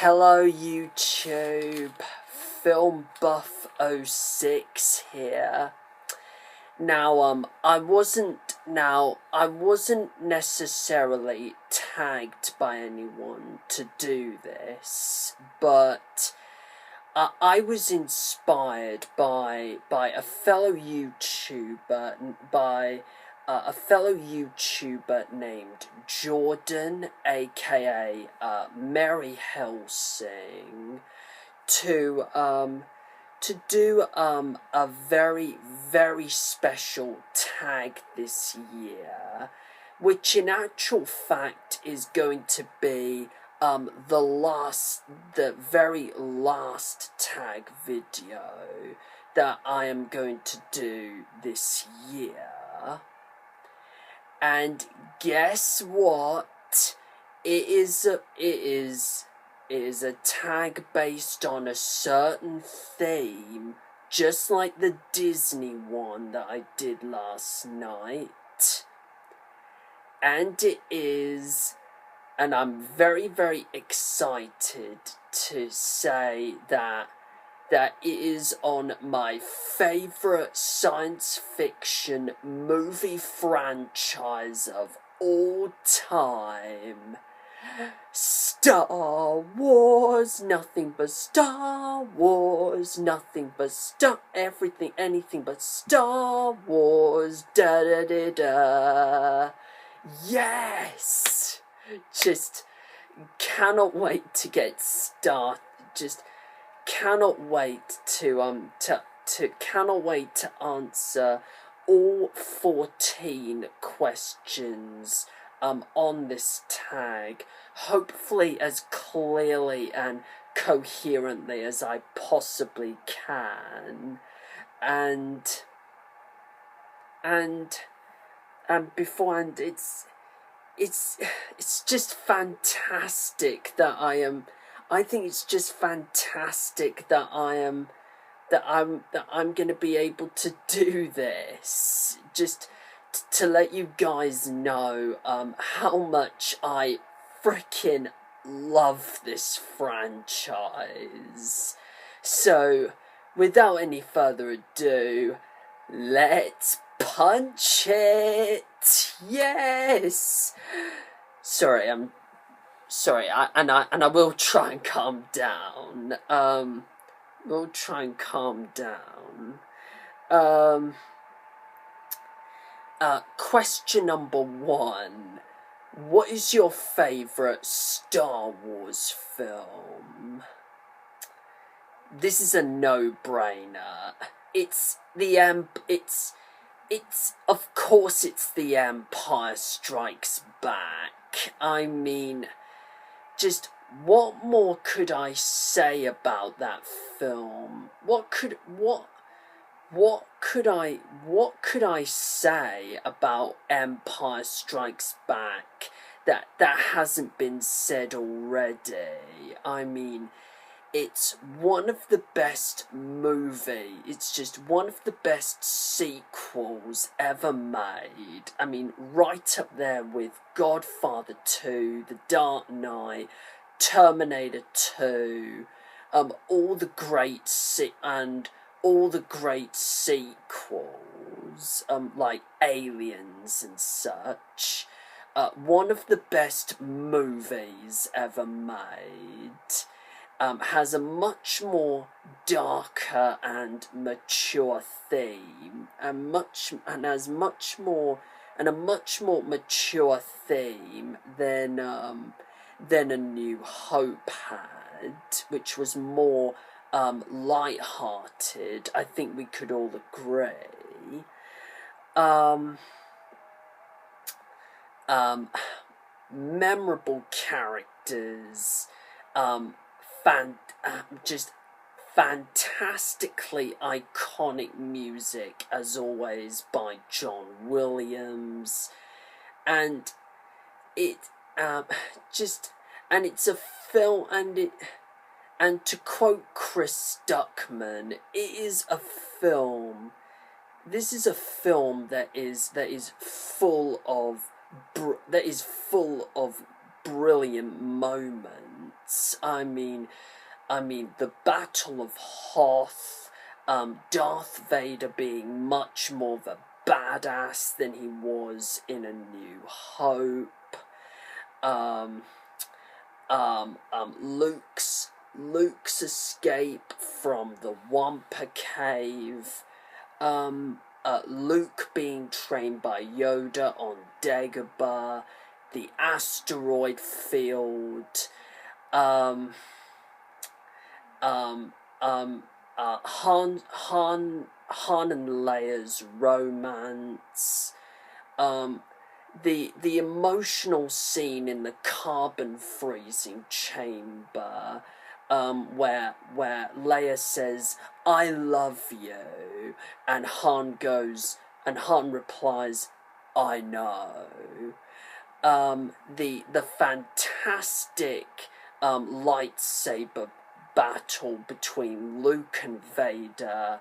Hello YouTube, Film Buff 06 here. Now, I wasn't necessarily tagged by anyone to do this, but I was inspired by a fellow YouTuber named Jordan, aka Mary Helsing, to do a very, very special tag this year, which in actual fact is going to be the very last tag video that I am going to do this year. And guess what? It is a tag based on a certain theme, just like the Disney one that I did last night. And I'm very, very excited to say that it is on my favourite science fiction movie franchise of all time. Star Wars, nothing but Star Wars, nothing but everything, anything but Star Wars, da da da da. Yes! Just cannot wait to get started. Just cannot wait to answer all 14 questions on this tag, hopefully as clearly and coherently as I possibly can, and beforehand, it's just fantastic that I think it's just fantastic that I'm going to be able to do this. Just to let you guys know how much I freaking love this franchise. So, without any further ado, let's punch it! Yes! Sorry, I will try and calm down. Question number 1. What is your favourite Star Wars film? This is a no-brainer. Of course it's The Empire Strikes Back. I mean, just what more could I say about that film? What could I say about Empire Strikes Back that hasn't been said already? I mean, it's one of the best it's just one of the best sequels ever made. I mean, right up there with Godfather 2, The Dark Knight, Terminator 2, all the great sequels, like Aliens and such. One of the best movies ever made. Has a much more darker and mature theme, and a much more mature theme than A New Hope had, which was more light-hearted. I think we could all agree. Memorable characters. Just fantastically iconic music, as always, by John Williams, and it's a film, and to quote Chris Duckman, this is a film that is full of brilliant moments. fights. I mean, the Battle of Hoth, Darth Vader being much more of a badass than he was in A New Hope. Luke's escape from the Wampa Cave. Luke being trained by Yoda on Dagobah, the asteroid field. Han and Leia's romance. The emotional scene in the carbon freezing chamber, where Leia says, "I love you," and Han replies, "I know." The fantastic lightsaber battle between Luke and Vader,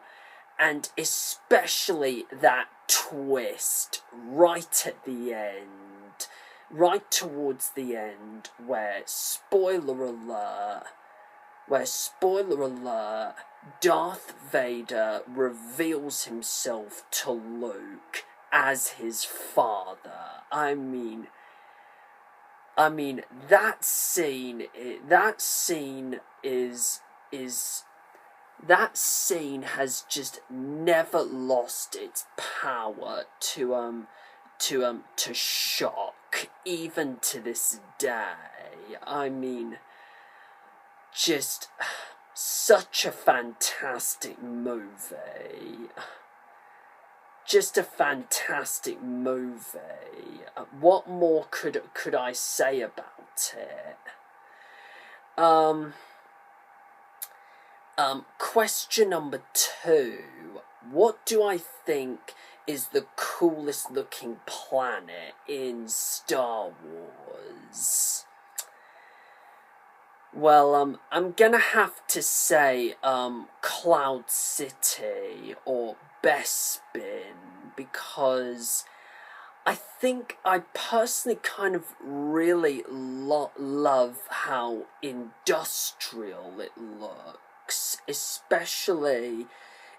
and especially that twist right at the end, right towards the end, where spoiler alert, Darth Vader reveals himself to Luke as his father. I mean, that scene has just never lost its power to shock, even to this day. I mean, just such a fantastic movie. Just a fantastic movie. What more could I say about it? Question number 2. What do I think is the coolest looking planet in Star Wars? Well, I'm gonna have to say, Cloud City or Bespin, because I think I personally kind of really love how industrial it looks, especially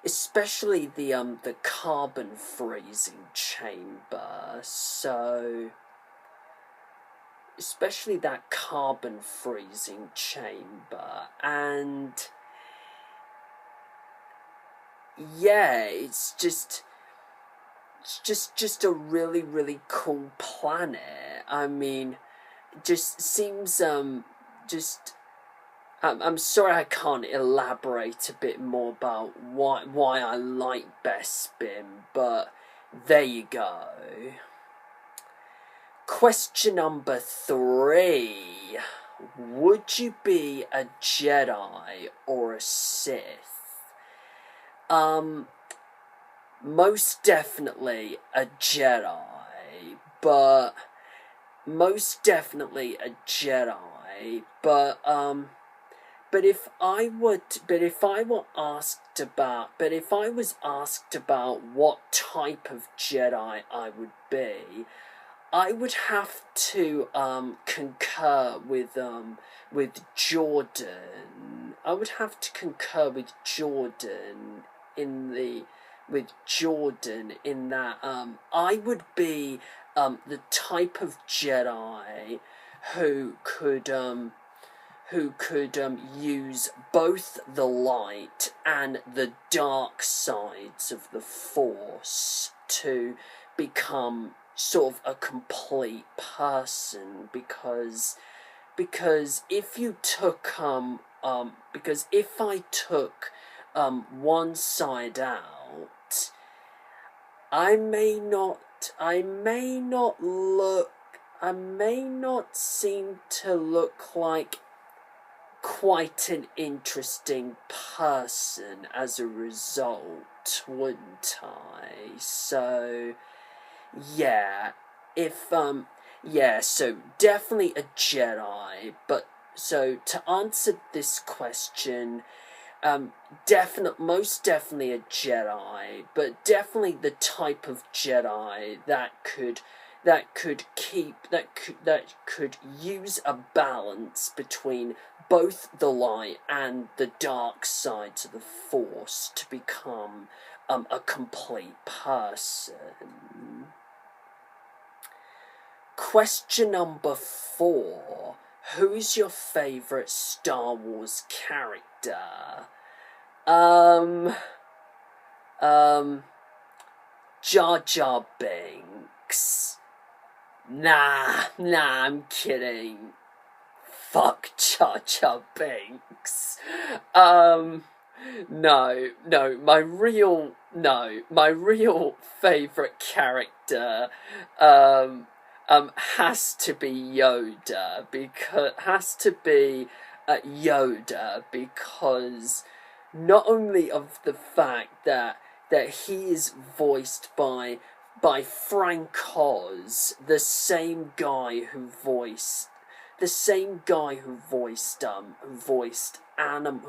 the carbon freezing chamber. So, especially that carbon freezing chamber, and yeah, it's just a really, really cool planet. I mean, it just seems, I'm sorry I can't elaborate a bit more about why I like Bespin, but there you go. Question number 3. Would you be a Jedi or a Sith? Most definitely a Jedi, but if I was asked about what type of Jedi I would be, I would have to concur with Jordan. I would have to concur with Jordan in that I would be the type of Jedi who could use both the light and the dark sides of the Force to become sort of a complete person, because if you took because if I took one side out, I may not seem to look like quite an interesting person as a result, wouldn't I? So yeah, so definitely a Jedi, but so to answer this question, most definitely a Jedi, but definitely the type of Jedi that could that could use a balance between both the light and the dark sides of the Force to become a complete person. Question number 4. Who's your favourite Star Wars character? Jar Jar Binks. Nah, I'm kidding. Fuck Jar Jar Binks. No, my real favourite character, has to be Yoda, because not only of the fact that he is voiced by Frank Oz, the same guy who voices Animal,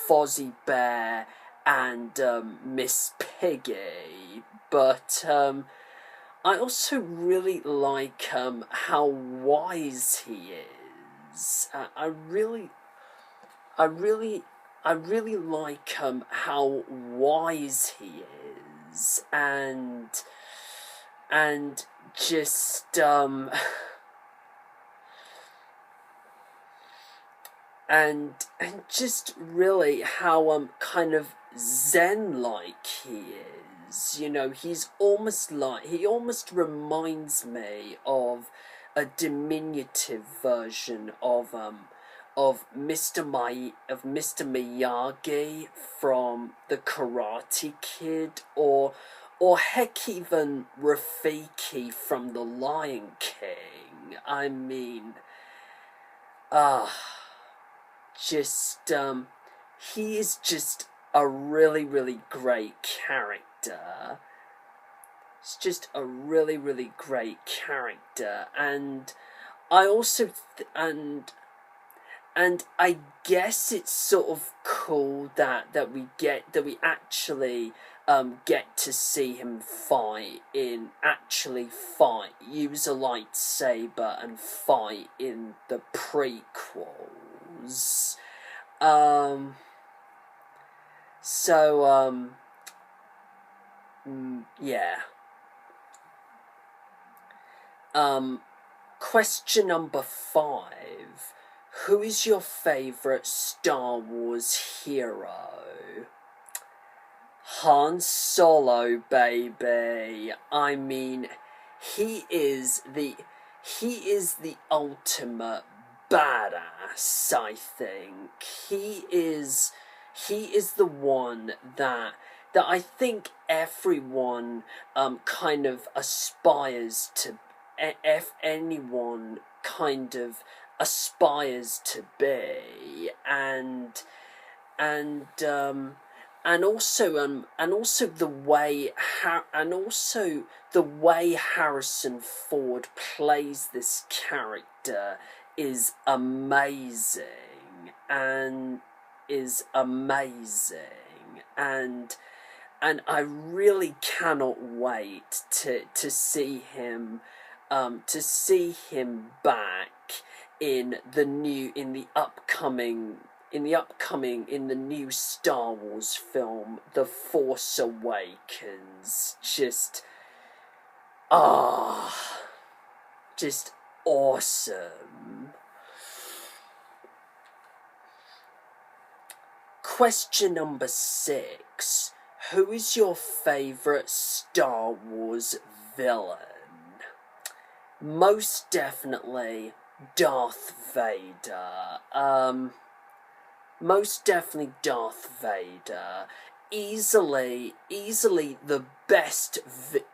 Fozzie Bear, and Miss Piggy, but I also really like how wise he is. I really like how wise he is, and just and just really how kind of zen-like he is. You know, he almost reminds me of a diminutive version of Mr. Miyagi from The Karate Kid, or heck, even Rafiki from The Lion King. I mean, he is just a really, really great character. It's just a really, really great character, and I also and I guess it's sort of cool that we actually get to see him use a lightsaber and fight in the prequels. Yeah. Question number 5. Who is your favourite Star Wars hero? Han Solo, baby. I mean, he is the ultimate badass, I think. He is the one that I think everyone kind of aspires to, if anyone kind of aspires to be, and also the way Harrison Ford plays this character is amazing, and I really cannot wait to see him back in the new Star Wars film, The Force Awakens. Just awesome. Question number 6. Who is your favourite Star Wars villain? Most definitely Darth Vader. Most definitely Darth Vader. Easily the best,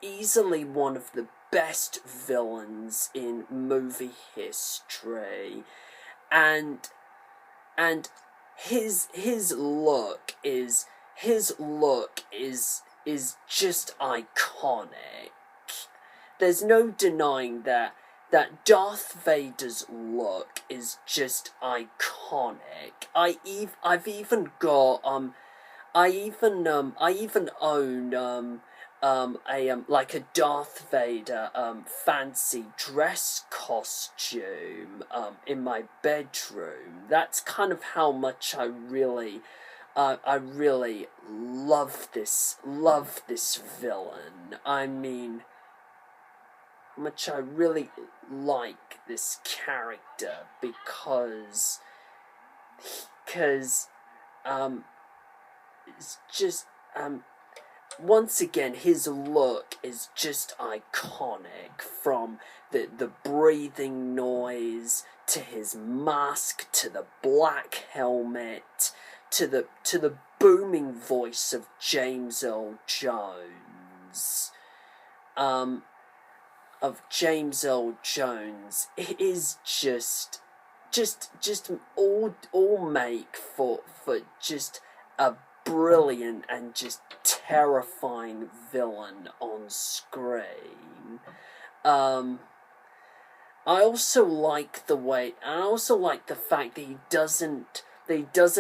easily one of the best villains in movie history, and his look is just iconic. There's no denying that Darth Vader's look is just iconic. I even own like a Darth Vader fancy dress costume in my bedroom. That's kind of how much I really love this villain. I mean, how much I really like this character because it's just once again, his look is just iconic, from the breathing noise to his mask to the black helmet to the booming voice of James Earl Jones. It is just all make for just a brilliant and just terrifying villain on screen. I also like the fact that he doesn't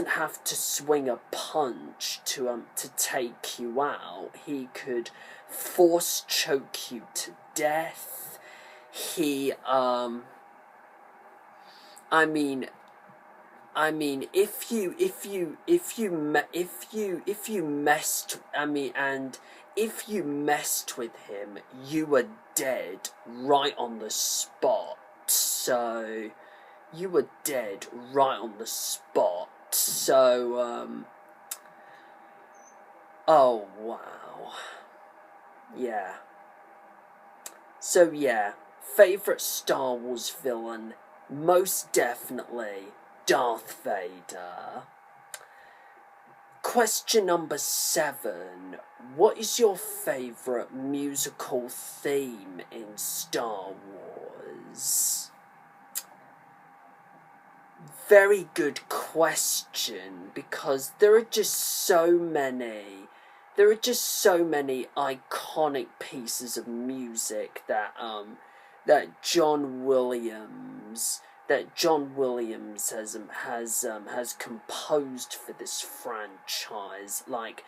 have to swing a punch to take you out. He could force choke you to death. He if you messed with him, you were dead right on the spot. So, you were dead right on the spot. So, oh wow, yeah. So yeah, favorite Star Wars villain, most definitely Darth Vader. Question number 7. What is your favourite musical theme in Star Wars? Very good question, because there are just so many iconic pieces of music that John Williams has composed for this franchise, like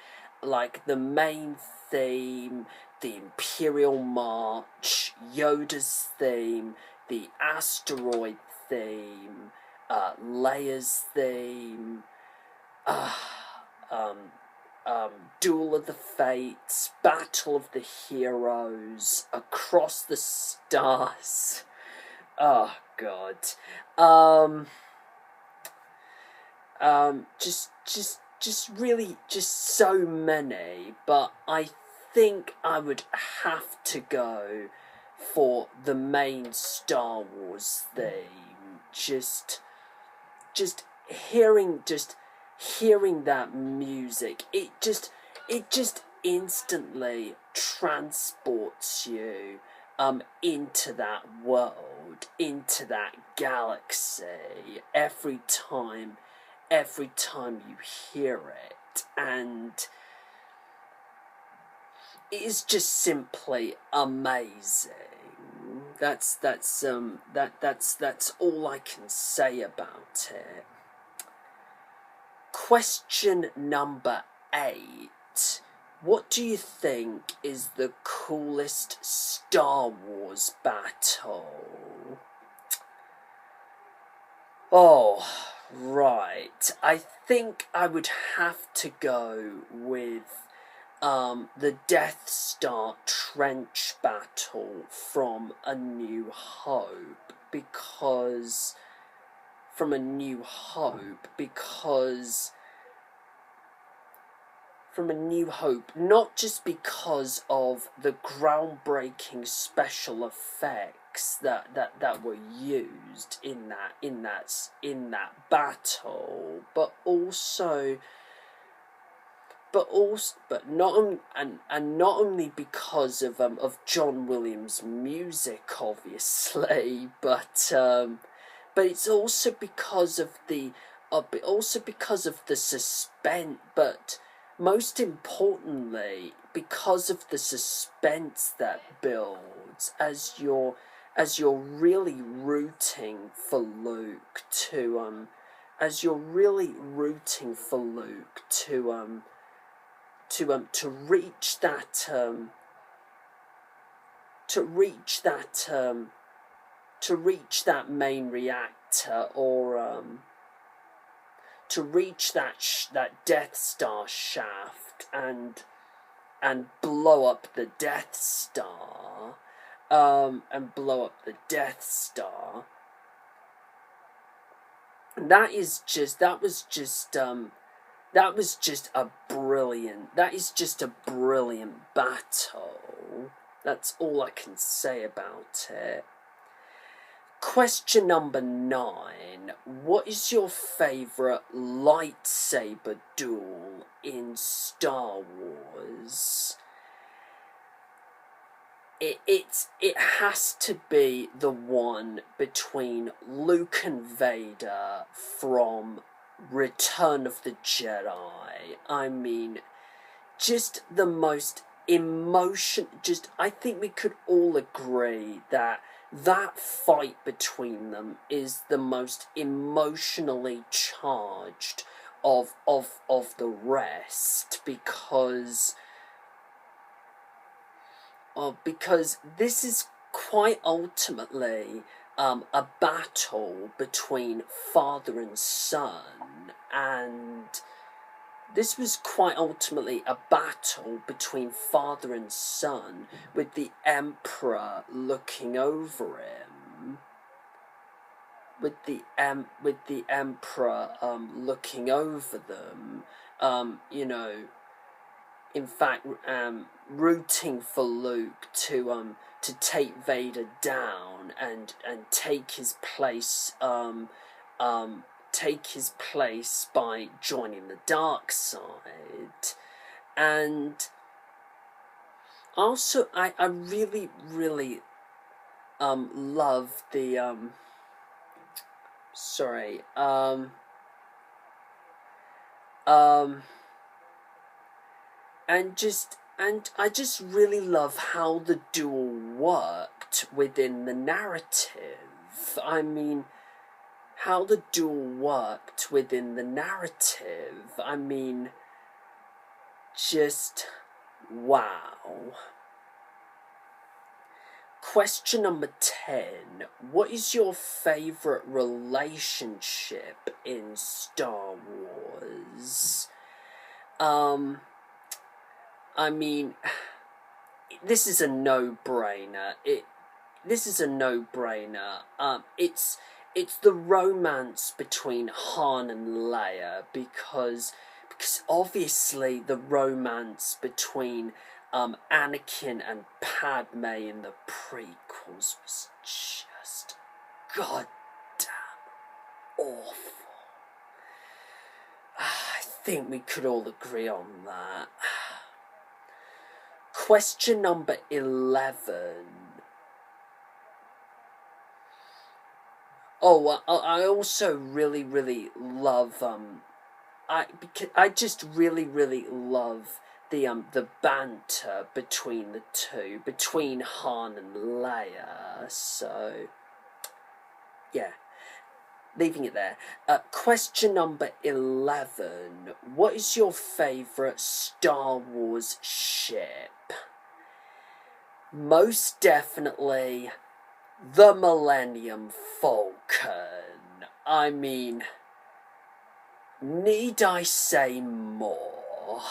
the main theme, the Imperial March, Yoda's theme, the asteroid theme, Leia's theme, Duel of the Fates, Battle of the Heroes, Across the Stars. Oh God. Just so many, but I think I would have to go for the main Star Wars theme. Just hearing that music, it just instantly transports you into that world, into that galaxy every time you hear it, and it is just simply amazing. That's all I can say about it. Question number 8. What do you think is the coolest Star Wars battle? Oh, right. I think I would have to go with the Death Star trench battle from A New Hope, because not just because of the groundbreaking special effects that were used in that battle, but not only because of John Williams' music, obviously, but it's also because of the suspense, but most importantly, because of the suspense that builds as you're really rooting for Luke to reach to reach that main reactor, or to reach that Death Star shaft and blow up the Death Star, That is just a brilliant battle. That's all I can say about it. Question number 9. What is your favourite lightsaber duel in Star Wars? It has to be the one between Luke and Vader from Return of the Jedi. I mean, just the most I think we could all agree that fight between them is the most emotionally charged of the rest, because this is quite ultimately a battle between father and son, and this was quite ultimately a battle between father and son, with the Emperor looking over him. With the Emperor looking over them, in fact, rooting for Luke to take Vader down and take his place by joining the dark side. And also I really love the and I just really love how the duel worked within the narrative. I mean, how the duel worked within the narrative. I mean, just wow. Question number 10. What is your favourite relationship in Star Wars? I mean, this is a no-brainer. It's the romance between Han and Leia, because obviously the romance between Anakin and Padme in the prequels was just goddamn awful. I think we could all agree on that. Question number 11. Oh, I also really love I just really love the banter between the two, between Han and Leia. So yeah, leaving it there. Question number 11. What is your favourite Star Wars ship? Most definitely the Millennium Falcon. I mean, need I say more?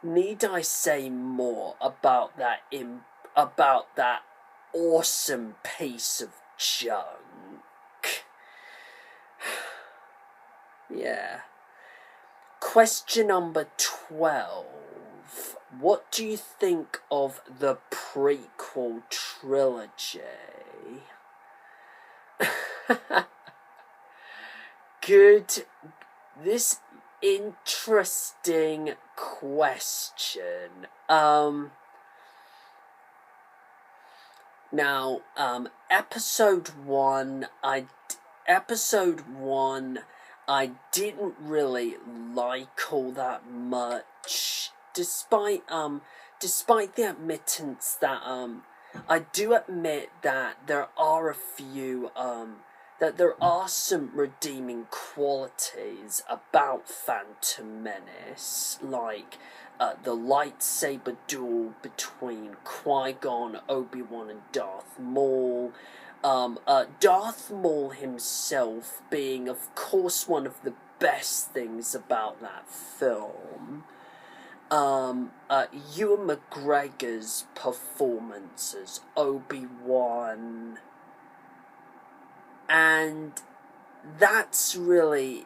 Need I say more about that awesome piece of junk? Yeah. Question number 12. What do you think of the prequel trilogy? Good. This interesting question. Now, episode one, I didn't really like all that much, despite the admittance that I do admit that there are a few that there are some redeeming qualities about Phantom Menace, like the lightsaber duel between Qui-Gon, Obi-Wan, and Darth Maul. Darth Maul himself being, of course, one of the best things about that film. Ewan McGregor's performance as Obi-Wan, and that's really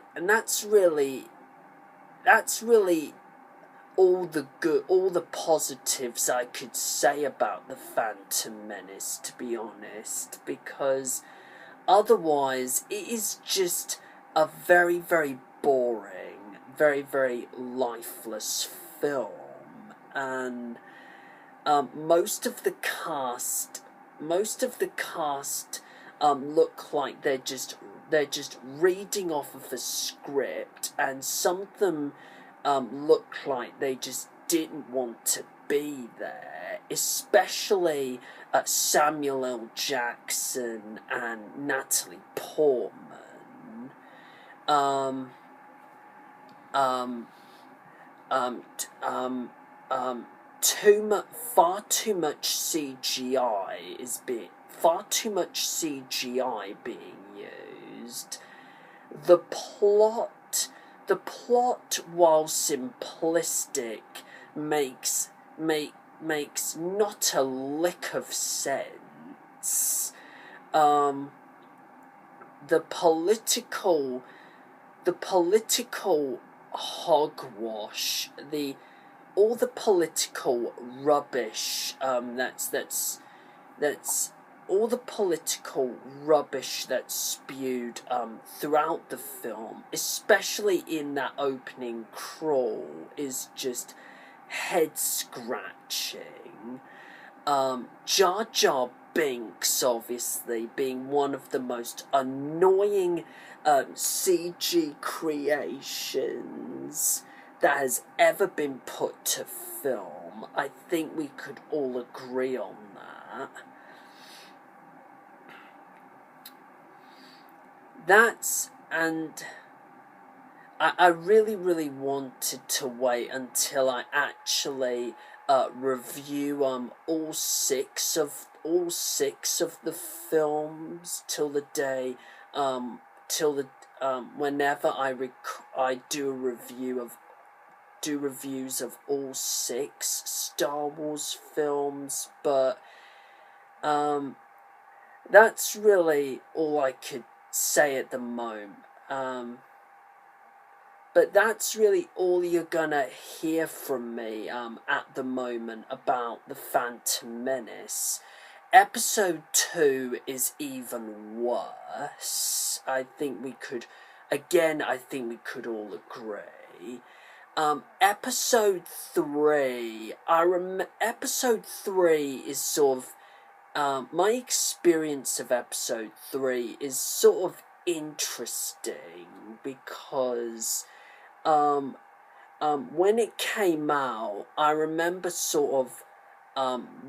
all the positives I could say about the Phantom Menace, to be honest, because otherwise it is just a very, very boring, very, very lifeless film. And most of the cast look like they're just reading off of a script, and some of them look like they just didn't want to be there, especially Samuel L. Jackson and Natalie Portman. Far too much CGI being used. The plot, while simplistic, makes not a lick of sense. The political hogwash, all the political rubbish, all the political rubbish that's spewed throughout the film, especially in that opening crawl, is just head-scratching. Jar Jar Binks, obviously, being one of the most annoying CG creations that has ever been put to film. I think we could all agree on that. I really, really wanted to wait until I actually review all six of the films till the day whenever I do reviews of all 6 Star Wars films, but that's really all I could say at the moment. But that's really all you're gonna hear from me at the moment about the Phantom Menace. Episode 2 is even worse. I think we could all agree. Episode 3, Episode 3 is sort of, my experience of Episode 3 is sort of interesting because, when it came out, I remember sort of,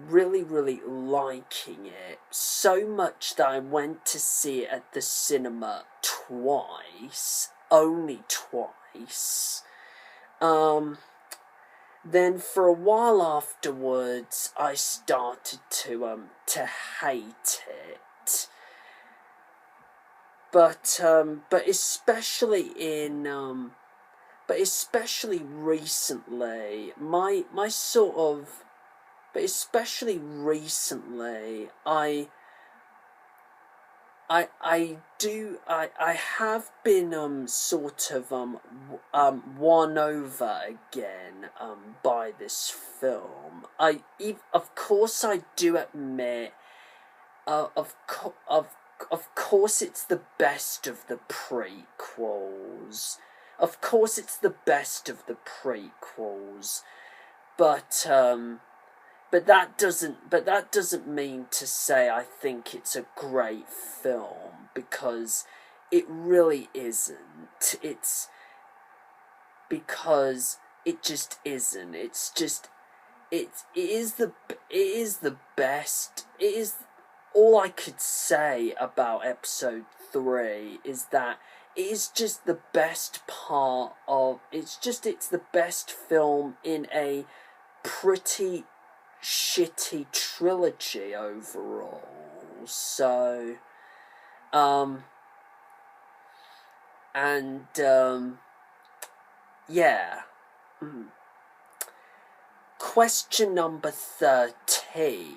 really, really liking it, so much that I went to see it at the cinema only twice. Then for a while afterwards, I started to hate it. But especially recently, I have been sort of won over again by this film. Of course I do admit, of course it's the best of the prequels. But that doesn't mean to say I think it's a great film, because it really isn't. Because it just isn't. It is the best. It is all I could say about episode 3 is that it is just the best part of, it's the best film in a pretty shitty trilogy overall. So, yeah. Question number 13.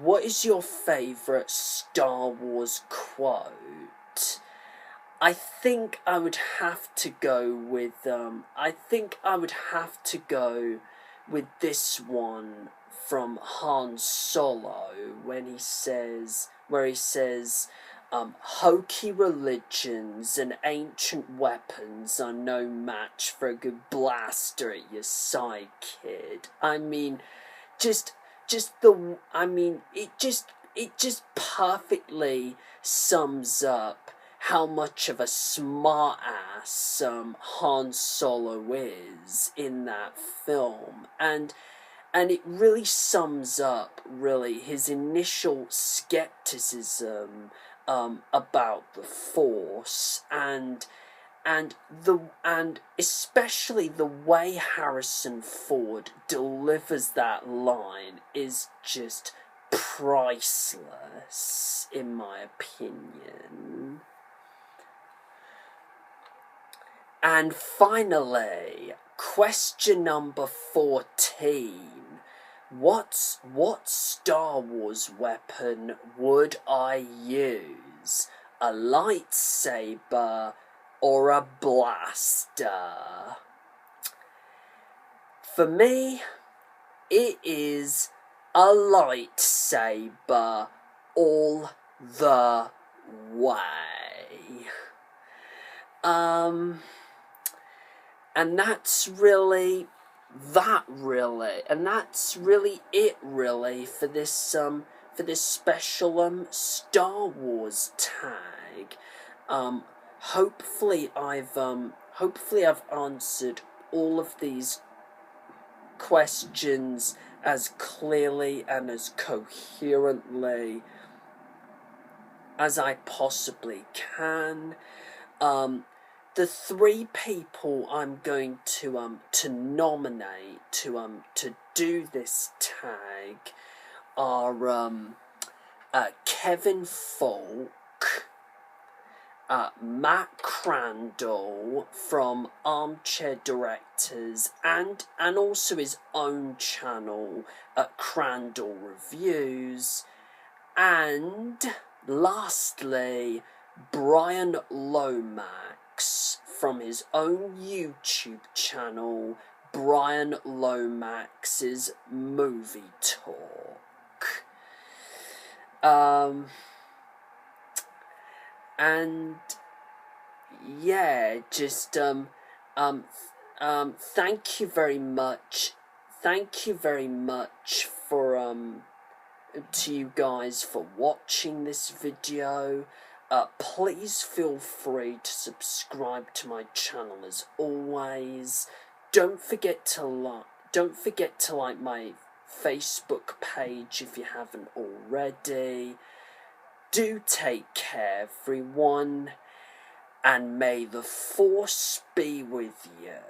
What is your favourite Star Wars quote? I think I would have to go with, this one from Han Solo when he says, hokey religions and ancient weapons are no match for a good blaster at your side, kid. I mean, it just perfectly sums up how much of a smart ass Han Solo is in that film, and it really sums up his initial skepticism about the Force, and especially the way Harrison Ford delivers that line is just priceless, in my opinion. And finally, question number 14. What Star Wars weapon would I use? A lightsaber or a blaster? For me, it is a lightsaber all the way. And that's really it for this special Star Wars tag. Hopefully I've answered all of these questions as clearly and as coherently as I possibly can. The 3 people I'm going to nominate to do this tag are Kevin Falk, Matt Crandall from Armchair Directors, and also his own channel at Crandall Reviews, and lastly Bryan Lomax from his own YouTube channel, Bryan Lomax's Movie Talk. And yeah, just thank you very much for to you guys for watching this video. Please feel free to subscribe to my channel as always. Don't forget to like my Facebook page if you haven't already. Do take care, everyone, and may the Force be with you.